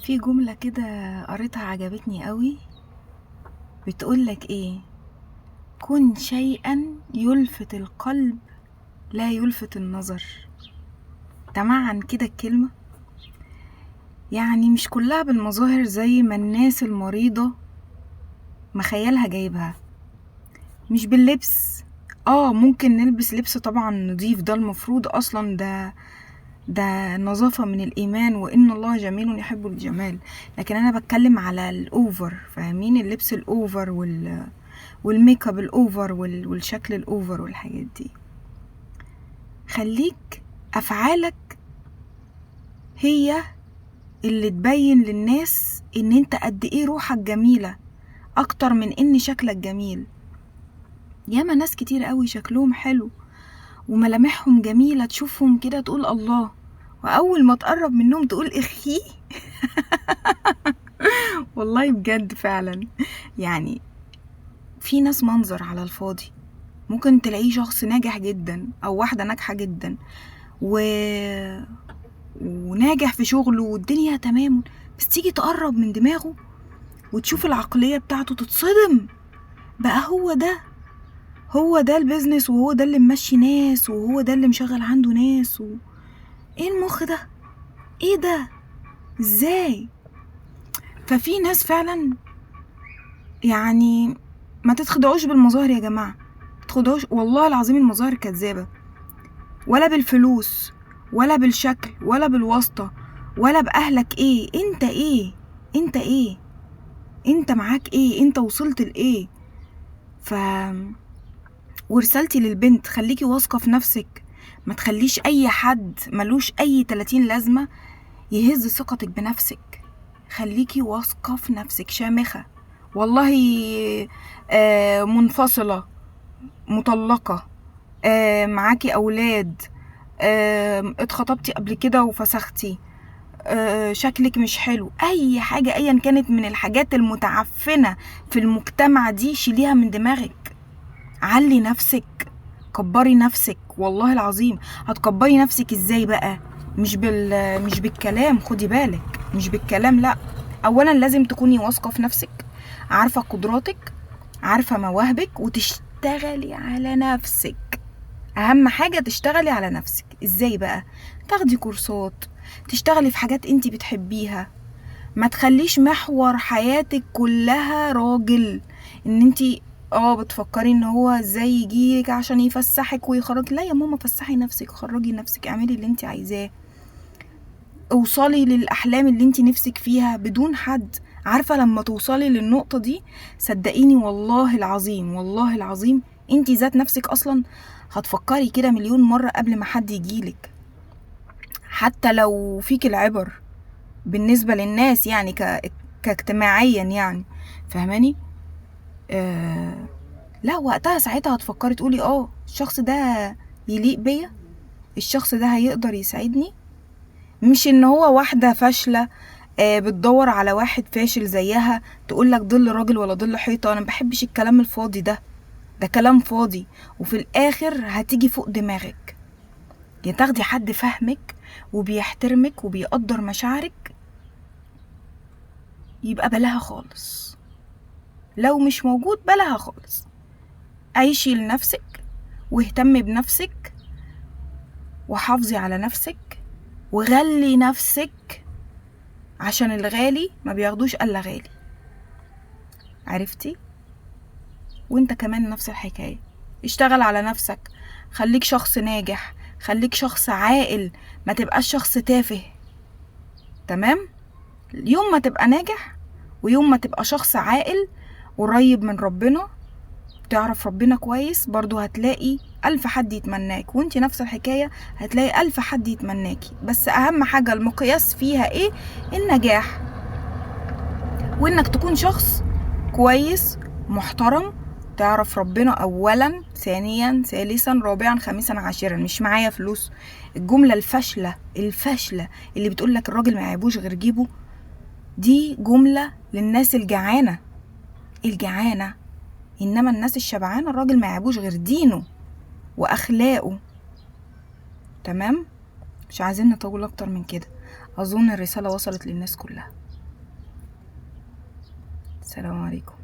في جملة كده قريتها عجبتني قوي، بتقولك ايه؟ كن شيئا يلفت القلب لا يلفت النظر. تمعن كده الكلمة، يعني مش كلها بالمظاهر زي ما الناس المريضة مخيلها جايبها، مش باللبس. ممكن نلبس لبس طبعا نضيف، ده المفروض اصلا، ده نظافة من الإيمان، وإن الله جميل يحب الجمال. لكن أنا بتكلم على الأوفر، فاهمين؟ اللبس الأوفر والميك اب الأوفر والشكل الأوفر والحاجات دي. خليك أفعالك هي اللي تبين للناس إن أنت قد إيه روحك جميلة أكتر من إن شكلك جميل. ياما ناس كتير قوي شكلهم حلو وملامحهم جميلة، تشوفهم كده تقول الله، وأول ما تقرب منهم تقول إخي. والله بجد فعلا، يعني في ناس منظر على الفاضي. ممكن تلاقيه شخص ناجح جدا او واحدة ناجحة جدا وناجح في شغله والدنيا تمام، بس تيجي تقرب من دماغه وتشوف العقلية بتاعته تتصدم. بقى هو ده البيزنس، وهو ده اللي ممشي ناس، وهو ده اللي مشغل عنده ناس ايه المخ ده؟ ايه ده؟ ازاي؟ ففي ناس فعلا، يعني ما تتخدعوش بالمظاهر يا جماعة، تتخدعوش والله العظيم. المظاهر كذابة، ولا بالفلوس ولا بالشكل ولا بالواسطة ولا بأهلك. انت معاك ايه؟ انت وصلت لايه؟ ورسالتي للبنت، خليكي واثقة في نفسك، ما تخليش اي حد ملوش اي 30 لازمة يهز ثقتك بنفسك. خليكي واثقة في نفسك، شامخة والله. منفصلة، مطلقة، معاكي اولاد، اتخطبتي قبل كده وفسختي، شكلك مش حلو، اي حاجة ايا كانت من الحاجات المتعفنة في المجتمع دي، شيليها من دماغك. علي نفسك، كبري نفسك، والله العظيم. هتكبري نفسك ازاي بقى؟ مش بالكلام، خدي بالك، مش بالكلام، لا. اولا لازم تكوني واثقة في نفسك، عارفة قدراتك، عارفة مواهبك، وتشتغلي على نفسك. اهم حاجة تشتغلي على نفسك. ازاي بقى؟ تاخدي كورسات، تشتغلي في حاجات انتي بتحبيها. ما تخليش محور حياتك كلها راجل، ان انتي بتفكري ان هو ازاي يجيلك عشان يفسحك ويخرج. لا يا ماما، فسحي نفسك، خرجي نفسك، اعملي اللي انتي عايزاه، اوصلي للاحلام اللي انتي نفسك فيها بدون حد. عارفة لما توصلي للنقطة دي، صدقيني والله العظيم، والله العظيم، انتي ذات نفسك اصلا هتفكري كده مليون مرة قبل ما حد يجيلك، حتى لو فيك العبر بالنسبة للناس، يعني كاجتماعيا، يعني فهماني؟ لا، وقتها ساعتها هتفكري تقولي الشخص ده يليق بيا، الشخص ده هيقدر يساعدني. مش ان هو واحدة فاشلة بتدور على واحد فاشل زيها تقولك ضل راجل ولا ضل حيطة. انا مبحبش الكلام الفاضي ده كلام فاضي، وفي الاخر هتيجي فوق دماغك. يا تاخدي حد فاهمك وبيحترمك وبيقدر مشاعرك، يبقى بلاها خالص. لو مش موجود بلاها خالص. عيشي لنفسك، واهتمي بنفسك، وحافظي على نفسك، وغلي نفسك، عشان الغالي ما بياخدوش الا غالي. عرفتي؟ وانت كمان نفس الحكاية. اشتغل على نفسك، خليك شخص ناجح، خليك شخص عاقل، ما تبقاش شخص تافه. تمام؟ يوم ما تبقى ناجح، ويوم ما تبقى شخص عاقل قريب من ربنا، تعرف ربنا كويس، برضو هتلاقي 1000 حد يتمناك، وانتي نفس الحكاية هتلاقي 1000 حد يتمناكي. بس اهم حاجة المقياس فيها ايه؟ النجاح، وانك تكون شخص كويس محترم، تعرف ربنا اولا، ثانيا، ثالثا، رابعا، خامسا، عاشرا. مش معايا فلوس. الجملة الفاشلة اللي بتقولك الراجل ما يعيبوش غير جيبه، دي جملة للناس الجعانة. انما الناس الشبعانة الراجل ما يعيبوش غير دينه واخلاقه. تمام؟ مش عايزين نطول اكتر من كده. اظن الرسالة وصلت للناس كلها. السلام عليكم.